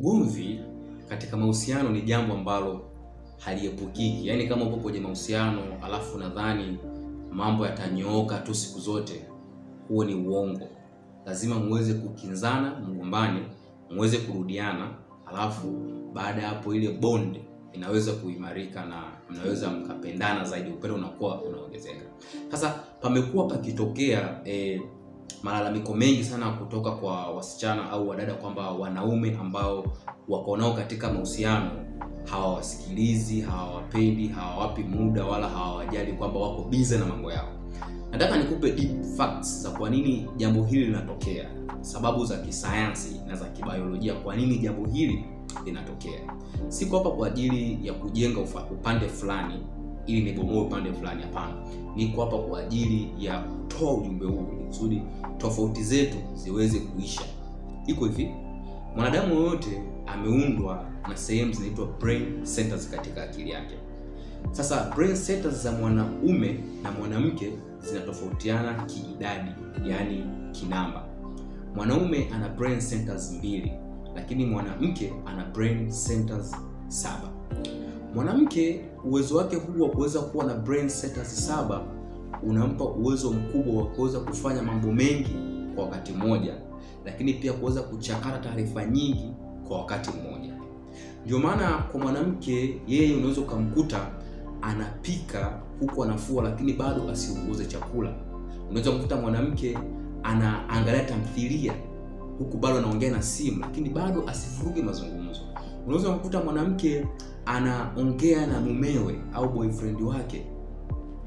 Ugomvi katika mahusiano ni jambo ambalo haliepukiki. Yaani kama upo kwenye mahusiano alafu nadhani mambo yatanyooka tu siku zote, huo ni uongo. Lazima muweze kukinzana, mgombane, muweze kurudiana, alafu baada ya hapo ile bond inaweza kuimarika na mnaweza mkapendana zaidi, upendo unakuwa unaongezeka. Sasa pamekuwa pakitokea malalamiko mengi sana kutoka kwa wasichana au wadada kwamba wanaume ambao wako nao katika mahusiano hawawasikilizi, hawawapendi, hawawapi muda wala hawawajali, kwamba wako busy na mambo yao. Nataka nikupe deep facts za kwa nini jambo hili linatokea, sababu za kisayansi na za kibiolojia kwa nini jambo hili linatokea. Siko hapa kwa ajili ya kujenga upande fulani ili nibomoe upande fulani, hapana. Niko hapa kwa ajili ya kutoa ujumbe huu kusudi tofauti zetu ziweze kuisha. Iko hivi, mwanadamu yote ameundwa na sehemu zinaitwa brain centers katika akili yake. Sasa brain centers za mwanaume na mwanamke zinatofautiana kiidadi, yani kinamba. Mwanaume ana brain centers 2, lakini mwanamke ana brain centers 7. Mwanamke uwezo wake huu wa kuweza kuwa na brain centers 7 unampa uwezo mkubwa wa kuweza kufanya mambo mengi kwa wakati mmoja, lakini pia kuweza kuchakata taarifa nyingi kwa wakati mmoja. Ndio maana kwa mwanamke, yeye unaweza kumkuta anapika huku anafua lakini bado asiunguze chakula. Unaweza kumkuta mwanamke anaangalia tamthilia huku bado anaongea na simu lakini bado asivuruge mazungumzo. Unaweza kumkuta mwanamke anaongea na mumewe au boyfriend wake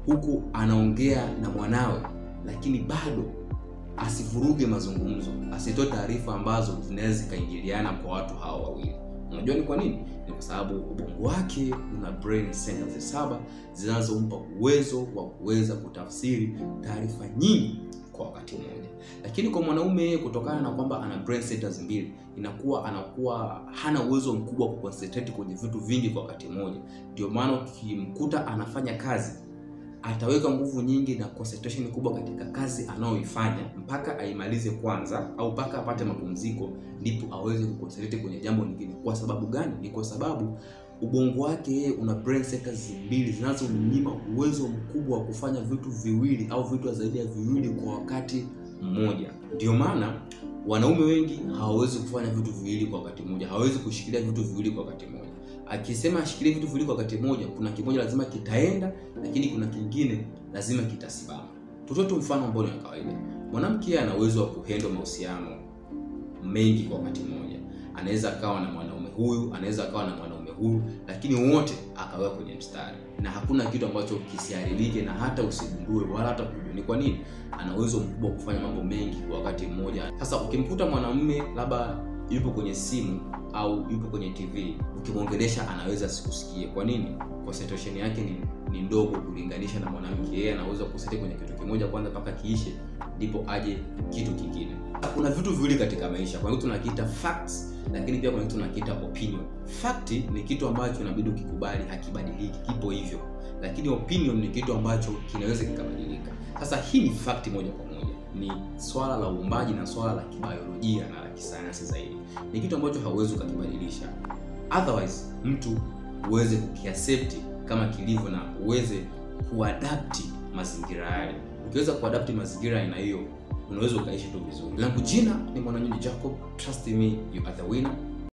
huku anaongea na mwanawe lakini bado asivuruge mazungumzo, asitoe taarifa ambazo zinaweza kaingiliana kwa watu hao wawili. Unajua ni kwa nini? Ni kwa sababu ubongo wake una brain centers 7 zinazompa uwezo wa kuweza kutafsiri taarifa nyingi kwa wakati mmoja. Lakini kwa mwanaume, kutokana na kwamba ana brain centers 2, anakuwa hana uwezo mkubwa wa kuconcentrate kwenye vitu vingi kwa wakati mmoja. Ndio maana ukimkuta anafanya kazi, ataweka nguvu nyingi na concentration kubwa katika kazi anayoifanya mpaka aimalize kwanza, au mpaka apate mapumziko ndipo aweze kuconcentrate kwenye jambo lingine. Kwa sababu gani? Ni kwa sababu ubongo wake una brain centers 2 zinazomnyima uwezo mkubwa wa kufanya vitu viwili au vitu zaidi ya viwili kwa wakati mmoja. Ndio maana wanaume wengi hawawezi kufanya vitu viwili kwa wakati mmoja, hawawezi kushikilia vitu viwili kwa wakati mmoja. Akisema ashikilie vitu viwili kwa wakati mmoja, kuna kimoja lazima kitaenda, lakini kuna kingine lazima kitasimama. Tutoto mfano ambao ni kawaida. Mwanamke ana uwezo wa kuhandle mahusiano mengi kwa wakati mmoja. Anaweza akawa na mwanaume huyu, anaweza akawa na mwanaume huyu, lakini wote akaweka kwenye mstari. Na hakuna kitu ambacho kisiharibike na hata usigundue wala hata kujua. Ni kwa nini? Ana uwezo mkubwa kufanya mambo mengi kwa wakati mmoja. Sasa ukimkuta mwanamume labda yupo kwenye simu au yupo kwenye TV, ukimwongelesha anaweza asikusikie. Kwa nini? Concentration yake ni ndogo kulinganisha na mwanamke. Yeye anaweza kuseti kwenye kitu kimoja kwanza mpaka kiishe ndipo aje kitu kingine. Kuna vitu viwili katika maisha. Kwa hiyo tunakiita facts, lakini pia kuna kitu tunakiita opinion. Fact ni kitu ambacho inabidi ukikubali, hakibadiliki, kipo hivyo. Lakini opinion ni kitu ambacho kinaweza kikabadilika. Sasa hii ni fact moja kwa moja. Ni swala la uumbaji na swala la kibiolojia na la kisayansi zaidi. Ni kitu ambacho hauwezi kukibadilisha. Otherwise mtu uweze kukiaccept kama kilivyo na uweze kuadapti mazingira yale. Ukiweza kuadapti mazingira aina hiyo, unaweza ukaishi tu vizuri. Langu jina ni Mwananyonyi Jacob. Trust me, you are the winner.